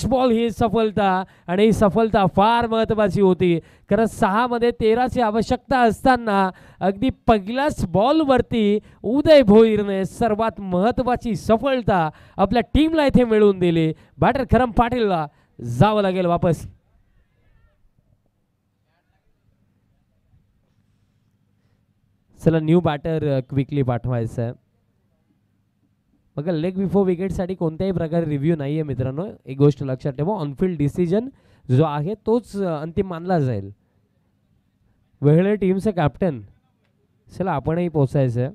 Next ball ही सफलता, आणि ही सफलता फार महत्त्वाची होती, कारण 6 मध्ये 13ची आवश्यकता असताना अगदी पहिल्याच बॉलवरती उदय भोईरने सर्वात महत्त्वाची सफलता आपल्या टीमला इथे मिळवून दिली. बॅटर खरम पाटीलला जावं लागेल वापस. चला न्यू बॅटर क्विकली पाठवायचं आहे. बघा लेग बिफोर विकेटसाठी कोणत्याही प्रकारे रिव्ह्यू नाही आहे मित्रांनो, एक गोष्ट लक्षात ठेवा. ऑनफिल्ड डिसिजन जो आहे तोच अंतिम मानला जाईल. वेहळे टीमचे कॅप्टन, चला आपणही पोचायचं आहे,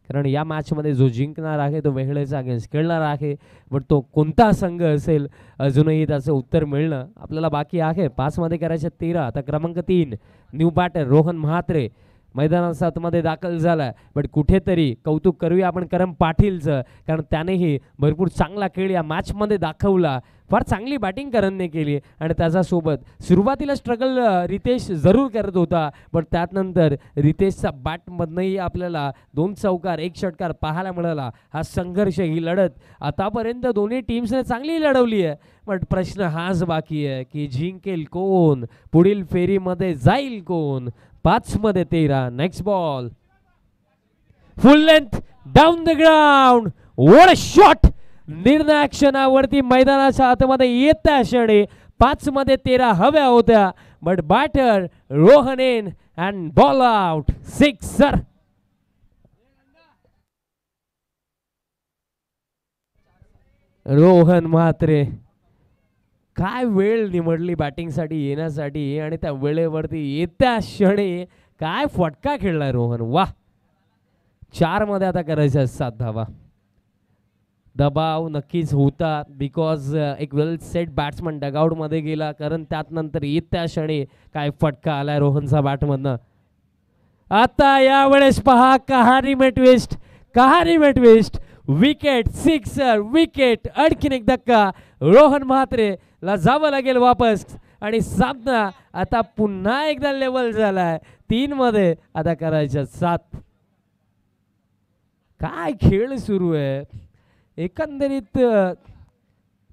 कारण या मॅचमध्ये जो जिंकणार आहे तो वेहळेचा अगेन्स्ट खेळणार आहे. बट तो कोणता संघ असेल अजूनही त्याचं उत्तर मिळणं आपल्याला बाकी आहे. 5 मध्ये करायचे 13. आता क्रमांक 3 न्यू बॅटर रोहन म्हात्रे मैदानात आतमध्ये दाखल झाला. बट कुठेतरी कौतुक करूया आपण करम पाटीलचं, कारण त्यानेही भरपूर चांगला खेळ या मॅचमध्ये दाखवला. फार चांगली बॅटिंग करणने केली, आणि त्याच्यासोबत सुरुवातीला स्ट्रगल रितेश जरूर करत होता, पण त्यानंतर रितेशचा बॅटमधनंही आपल्याला 2 चौकार 1 षटकार पाहायला मिळाला. हा संघर्ष, ही लढत आतापर्यंत दोन्ही टीम्सने चांगली लढवली आहे, पण प्रश्न हाच बाकी आहे की जिंकेल कोण, पुढील फेरीमध्ये जाईल कोण. 5 मध्ये 13. Next ball full length down the ground. What a shot. निर्णायक क्षणावरती मैदानाच्या आतमध्ये येत्या क्षणी 5 मध्ये 13 हव्या होत्या, but batter Rohan in and ball out. 6 Rohan Mhatre काय वेळ निवडली बॅटिंगसाठी येण्यासाठी, आणि त्या वेळेवरती येत्या क्षणी काय फटका खेळलाय रोहन. वा. 4 मध्ये आता करायचं 7 धावा. दबाव नक्कीच होता, बिकॉज एक वेल सेट बॅट्समन डगआउट मध्ये गेला, कारण त्यानंतर येत्या क्षणी काय फटका आलाय रोहनचा बॅटमधनं. आता यावेळेस पहा कहाणी में ट्विस्ट, कहाणी में ट्विस्ट. विकेट, सिक्सर, विकेट, आणखीन एक धक्का. रोहन म्हात्रे ला जावं लागेल वापस, आणि सामना आता पुन्हा एकदा लेवल झालाय. 3 मध्ये आता करायचं 7. काय खेळ सुरू आहे. एकंदरीत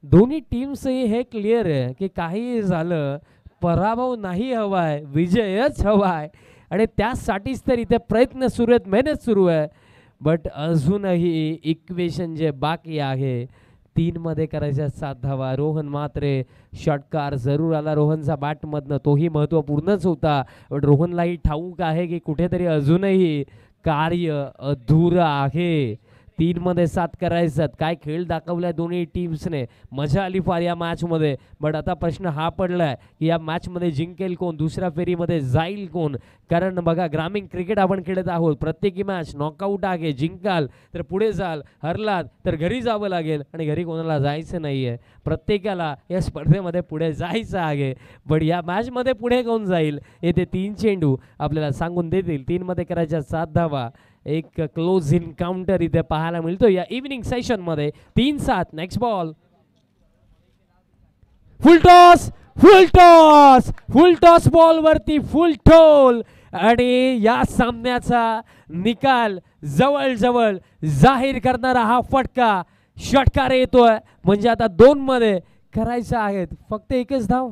दोन्ही टीम्सही हे क्लिअर आहे की काही झालं पराभव नाही हवाय, विजयच हवाय, आणि त्यासाठीच तर इथे प्रयत्न सुरू आहेत, मेहनत सुरू आहे. बट अजूनही इक्वेशन जे बाकी आहे, 3 मध्ये करायच्या 7 धावा. रोहन म्हात्रे षटकार जरूर आला रोहनचा बॅटमधनं, तोही महत्त्वपूर्णच होता, बट रोहनलाही ठाऊक आहे की कुठेतरी अजूनही कार्य अधुरं आहे. 3 मध्ये 7 करायचं. काय खेळ दाखवलाय दोन्ही टीम्सने, मजा आली फार या मॅचमध्ये. बट आता प्रश्न हा पडलाय की या मॅचमध्ये जिंकेल कोण, दुसऱ्या फेरीमध्ये जाईल कोण. कारण बघा ग्रामीण क्रिकेट आपण खेळत आहोत, प्रत्येकी मॅच नॉकआउट आहे. जिंकाल तर पुढे जाल, हरलात तर घरी जावं लागेल, आणि घरी कोणाला जायचं नाही आहे. प्रत्येकाला या स्पर्धेमध्ये पुढे जायचं आहे. बट या मॅचमध्ये पुढे कोण जाईल हे ते 3 चेंडू आपल्याला सांगून देतील. 3 मध्ये करायच्या 7 धावा. एक क्लोज इन्काउंटर इथे पाहायला मिळतो या इव्हिनिंग सेशन मध्ये. 3-7. नेक्स्ट बॉल फुल टॉस, फुल टॉस, फुल टॉस बॉल वरती फुल टोल, आणि या सामन्याचा निकाल जवळजवळ जाहीर करणारा हा फटका षटकार येतोय. म्हणजे आता 2 मध्ये करायचं आहेत फक्त 1च धाव.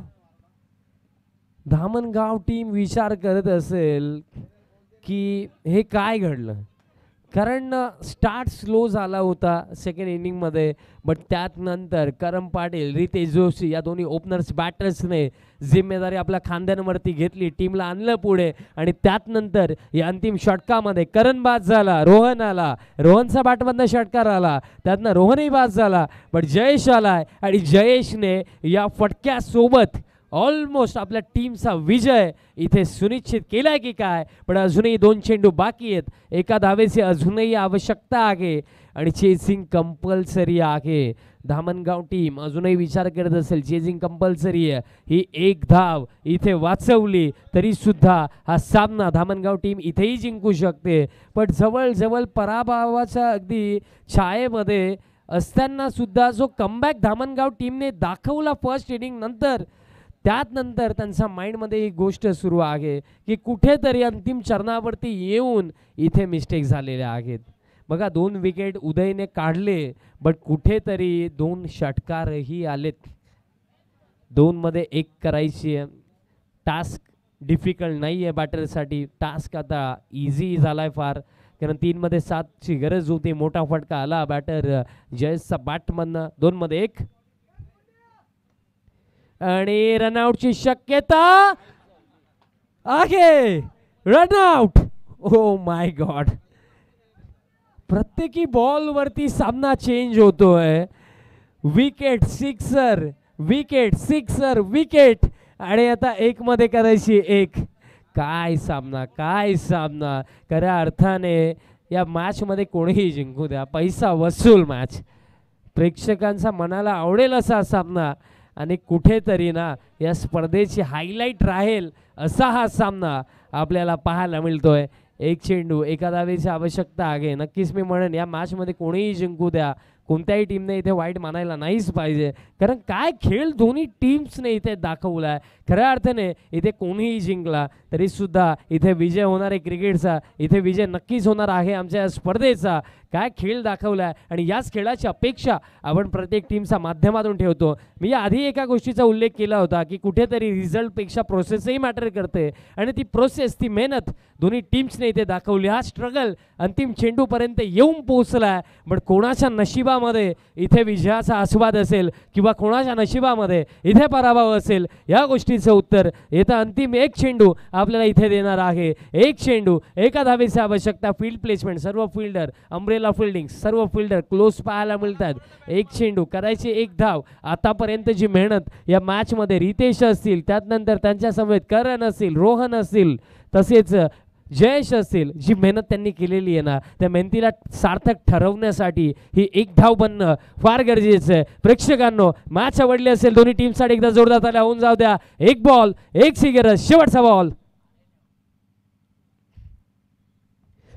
धामणगाव टीम विचार करत असेल की हे काय घडलं, कारण स्टार्ट स्लो झाला होता सेकंड इनिंगमध्ये, बट त्यानंतर करम पाटील, रितेश जोशी या दोन्ही ओपनर्स बॅटर्सने जिम्मेदारी आपल्या खांद्यांवरती घेतली, टीमला आणलं पुढे, आणि त्यानंतर या अंतिम षटकामध्ये करण बाद झाला, रोहन आला, रोहनचा बॅटमधनं षटकार आला, त्यातनं रोहनही बाद झाला, बट जयेश आलाय, आणि जयेशने या फटक्यासोबत ऑलमोस्ट आपल्या टीमचा विजय इथे सुनिश्चित केलाय की काय. पण अजूनही 2 चेंडू बाकी आहेत, एका धावेची अजूनही आवश्यकता आहे, आणि चेसिंग कंपल्सरी आहे. धामणगाव टीम अजूनही विचार करत असेल चेसिंग कंपल्सरी आहे, ही 1 धाव इथे वाचवली तरी सुद्धा हा सामना धामणगाव टीम इथेही जिंकू शकते. पण जवळजवळ पराभवाच्या अगदी छायेमध्ये असताना सुद्धा जो कमबॅक धामणगाव टीमने दाखवला फर्स्ट इनिंग नंतर, त्यानंतर त्यांच्या माइंडमध्ये एक गोष्ट सुरू आहे की कुठेतरी अंतिम चरणावरती येऊन इथे मिस्टेक झालेल्या आहेत. बघा 2 विकेट उदयने काढले, बट कुठेतरी 2 षटकारही आलेत. 2 मध्ये 1 करायची आहे. टास्क डिफिकल्ट नाही आहे बॅटरसाठी, टास्क आता इझी झालाय फार, कारण 3 मध्ये 7ची गरज होती. मोठा फटका आला बॅटर जयेशचा बॅटमधनं. 2 मध्ये 1 आणि रनआउटची शक्यता आहे. रनआउट. ओ माय गॉड, प्रत्येकी बॉल वरती सामना चेंज होतोय. Wicket, sixer, wicket, sixer, wicket आणि आता 1 मध्ये करायची 1. काय सामना, काय सामना. खऱ्या अर्थाने या मॅच मध्ये कोणीही जिंकू द्या, पैसा वसूल मॅच. प्रेक्षकांचा मनाला आवडेल असा सामना आणि कुठेतरी ना या स्पर्धेची हायलाइट राहील असा हा सामना आपल्याला पाहायला मिळतोय. 1 चेंडू, 1 धावेची आवश्यकता आहे. नक्कीच मी म्हणेन या मॅच मध्ये कोणीही जिंकू द्या, कोणत्याही टीमने इथे वाईट मानायला नाहीच पाहिजे, कारण काय खेळ दोन्ही टीम्सने इथे दाखवलाय. खऱ्या अर्थाने इथे कोणीही जिंकला तरी सुद्धा इथे विजय होणार आहे क्रिकेटचा, इथे विजय नक्कीच होणार आहे आमच्या या स्पर्धेचा. काय खेळ दाखवलाय आणि याच खेळाची अपेक्षा आपण प्रत्येक टीमच्या माध्यमातून ठेवतो. मी आधी एका गोष्टीचा उल्लेख केला होता की कुठेतरी रिझल्टपेक्षा प्रोसेसही मॅटर करते आणि ती प्रोसेस, ती मेहनत दोन्ही टीम्सने इथे दाखवली. हा स्ट्रगल अंतिम चेंडूपर्यंत येऊन पोहोचलाय, पण कोणाच्या नशिबामध्ये इथे विजयाचा आस्वाद असेल किंवा कोणाच्या नशिबामध्ये इथे पराभव असेल, या गोष्टीचं उत्तर येतं अंतिम 1 चेंडू आपल्याला इथे देणार आहे. 1 चेंडू, 1 धावेची आवश्यकता. फील्ड प्लेसमेंट, सर्व फिल्डर, अम्ब्रेला फिल्डिंग, सर्व फिल्डर क्लोज पाहायला मिळतात. 1 चेंडू करायची 1 धाव. आतापर्यंत जी मेहनत या मॅच मध्ये रितेश असतील, त्यानंतर त्यांच्या समवेत करण असतील, रोहन असतील, तसेच जयेश असतील, जी मेहनत त्यांनी केलेली आहे ना, त्या मेहनतीला सार्थक ठरवण्यासाठी ही 1 धाव बनणं फार गरजेचं आहे. प्रेक्षकांनो, मॅच आवडली असेल दोन्ही टीमसाठी एकदा जोरदार ताल्या होऊन जाऊ द्या. 1 बॉल 1 ची गरज, शेवटचा बॉल,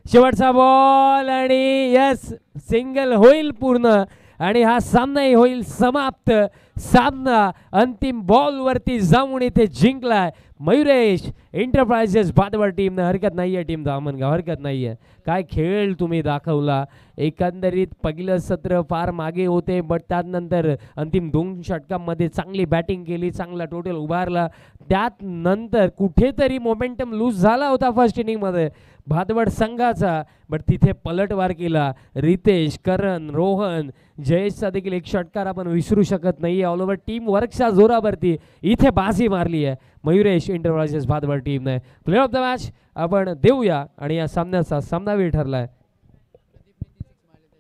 शेवटचा बॉल आणि यस, सिंगल होईल पूर्ण आणि हा सामनाही होईल समाप्त. सामना अंतिम बॉल वरती जाऊन इथे जिंकलाय मयुरेश एंटरप्राइजेस भादवड टीमने. हरकत नाहीये टीम धामणगाव, हरकत नाहीये. काय खेळ तुम्ही दाखवला. एकंदरीत पहिलं सत्र फार मागे होते, बट त्यानंतर अंतिम 2 षटकांमध्ये चांगली बॅटिंग केली, चांगला टोटल उभारला. त्यानंतर कुठेतरी मोमेंटम लूज झाला होता फर्स्ट इनिंगमध्ये भादवड संघाचा, बट तिथे पलटवार केला. रितेश, करण, रोहन, जयेशचा देखील 1 षटकार आपण विसरू शकत नाही. ऑल ओव्हर टीम वर्कच्या जोरावरती इथे बाजी मारली आहे मयुरेश एंटरप्राइजेस भादवड टीमने. प्लेयर ऑफ द मॅच आपण देऊया आणि या सामन्याचा सामनावीर ठरलाय